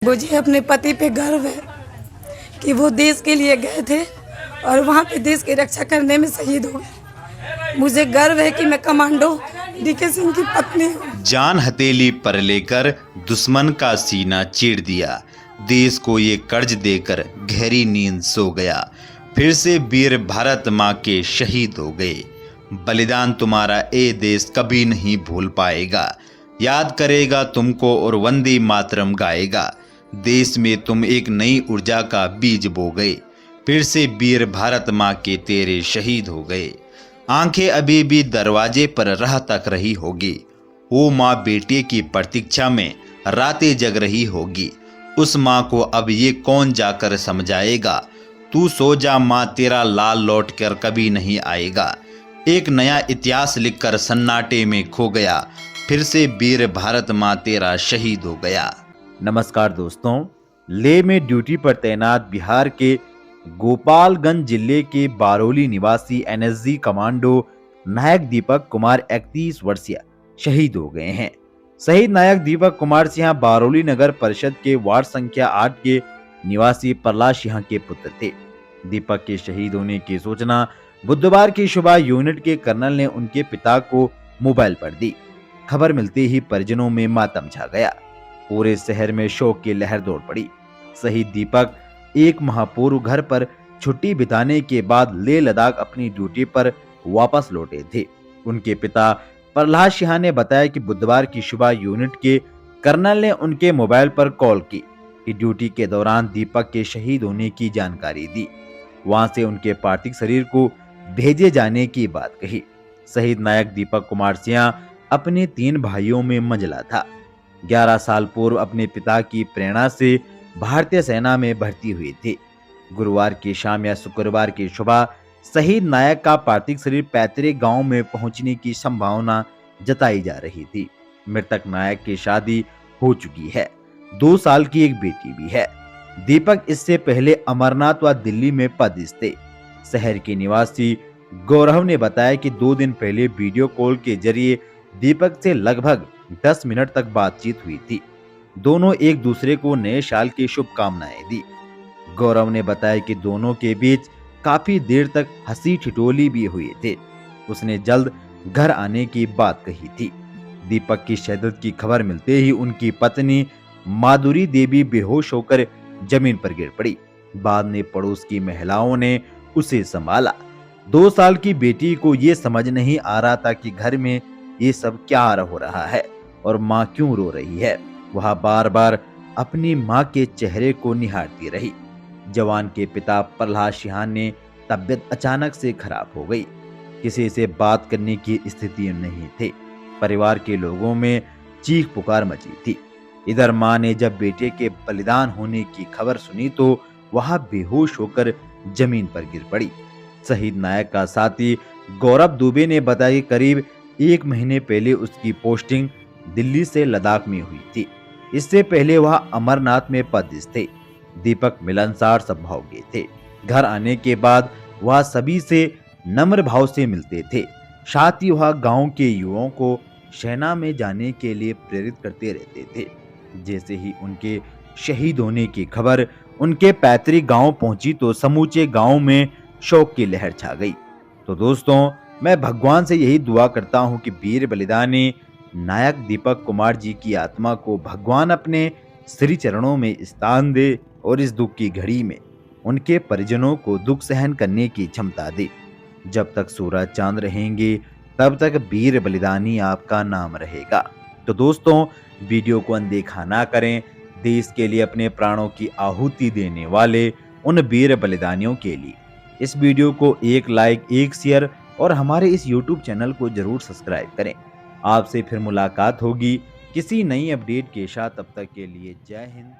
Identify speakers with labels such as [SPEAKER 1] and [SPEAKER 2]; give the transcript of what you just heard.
[SPEAKER 1] मुझे अपने पति पे गर्व है कि वो देश के लिए गए थे और वहाँ पे देश की रक्षा करने में शहीद हो गए। मुझे गर्व है कि मैं कमांडो डीके सिंह की पत्नी हूँ।
[SPEAKER 2] जान हथेली पर लेकर दुश्मन का सीना चीर दिया, देश को ये कर्ज देकर गहरी नींद सो गया। फिर से वीर भारत माँ के शहीद हो गए। बलिदान तुम्हारा ए देश कभी नहीं भूल पाएगा, याद करेगा तुमको और वंदे मातरम गाएगा। देश में तुम एक नई ऊर्जा का बीज बो गए, फिर से वीर भारत माँ के तेरे शहीद हो गए। आंखें अभी भी दरवाजे पर राह तक रही होगी, वो माँ बेटे की प्रतीक्षा में रातें जग रही होगी। उस माँ को अब ये कौन जाकर समझाएगा, तू सो जा माँ, तेरा लाल लौट कर कभी नहीं आएगा। एक नया इतिहास लिखकर सन्नाटे में खो गया, फिर से वीर भारत माँ तेरा शहीद हो गया।
[SPEAKER 3] नमस्कार दोस्तों, लेह में ड्यूटी पर तैनात बिहार के गोपालगंज जिले के बारौली निवासी एनएसजी कमांडो नायक दीपक कुमार 31 वर्षीय शहीद हो गए हैं। शहीद नायक दीपक कुमार सिंह बारौली नगर परिषद के वार्ड संख्या 8 के निवासी प्रहलाद सिंह के पुत्र थे। दीपक के शहीद होने की सूचना बुधवार की सुबह यूनिट के कर्नल ने उनके पिता को मोबाइल पर दी। खबर मिलते ही परिजनों में मातम छा गया, पूरे शहर में शोक की लहर दौड़ पड़ी। शहीद दीपक एक माह पूर्व घर पर छुट्टी बिताने के बाद लेह लद्दाख अपनी ड्यूटी पर वापस लौटे थे। उनके पिता प्रहलाद सिंह ने बताया कि बुधवार की सुबह यूनिट के कर्नल ने उनके मोबाइल पर कॉल की कि ड्यूटी के दौरान दीपक के शहीद होने की जानकारी दी। वहां से उनके पार्थिव शरीर को भेजे जाने की बात कही। शहीद नायक दीपक कुमार सिंह अपने 3 भाइयों में मंझला था। 11 साल पूर्व अपने पिता की प्रेरणा से भारतीय सेना में भर्ती हुए थे। गुरुवार की शाम या शुक्रवार की सुबह शहीद नायक का पार्थिव शरीर पैतृक गांव में पहुंचने की संभावना जताई जा रही थी। मृतक नायक की शादी हो चुकी है, 2 साल की एक बेटी भी है। दीपक इससे पहले अमरनाथ व दिल्ली में पदस्थ थे। शहर के निवासी गौरव ने बताया कि 2 दिन पहले वीडियो कॉल के जरिए दीपक से लगभग 10 मिनट तक बातचीत हुई थी। दोनों एक दूसरे को नए साल की शुभकामनाएं दी। गौरव ने बताया कि दोनों के बीच काफी देर तक हंसी ठिठोली भी हुए थे। उसने जल्द घर आने की बात कही थी। दीपक की शहादत की खबर मिलते ही उनकी पत्नी माधुरी देवी बेहोश होकर जमीन पर गिर पड़ी। बाद में पड़ोस की महिलाओं ने उसे संभाला। 2 साल की बेटी को ये समझ नहीं आ रहा था कि घर में ये सब क्या हो रहा है और माँ क्यों रो रही है। वह बार बार अपनी माँ के चेहरे को निहारती रही। जवान के पिता प्रहलाद सिंह ने तबीयत अचानक से खराब हो गई, किसी से बात करने की स्थिति नहीं थे। परिवार के लोगों में चीख पुकार मची थी। इधर माँ ने जब बेटे के बलिदान होने की खबर सुनी तो वह बेहोश होकर जमीन पर गिर पड़ी। शहीद नायक का साथी गौरव दुबे ने बताया कि करीब 1 महीने पहले उसकी पोस्टिंग दिल्ली से लद्दाख में हुई थी। इससे पहले वह अमरनाथ में पदस्थ थे। दीपक मिलनसार स्वभाव के थे। घर आने के बाद वह सभी से नम्र भाव से मिलते थे। साथ ही वह गांव के युवाओं को सेना में जाने के लिए प्रेरित करते रहते थे। जैसे ही उनके शहीद होने की खबर उनके पैतृक गांव पहुंची तो समूचे गांव में शोक की लहर छा गई। तो दोस्तों, मैं भगवान से यही दुआ करता हूं कि वीर बलिदानी नायक दीपक कुमार जी की आत्मा को भगवान अपने श्री चरणों में स्थान दे और इस दुख की घड़ी में उनके परिजनों को दुख सहन करने की क्षमता दे। जब तक सूरज चांद रहेंगे तब तक वीर बलिदानी आपका नाम रहेगा। तो दोस्तों, वीडियो को अनदेखा ना करें। देश के लिए अपने प्राणों की आहुति देने वाले उन वीर बलिदानियों के लिए इस वीडियो को 1 लाइक 1 शेयर और हमारे इस YouTube चैनल को जरूर सब्सक्राइब करें। आपसे फिर मुलाकात होगी किसी नई अपडेट के साथ। तब तक के लिए जय हिंद।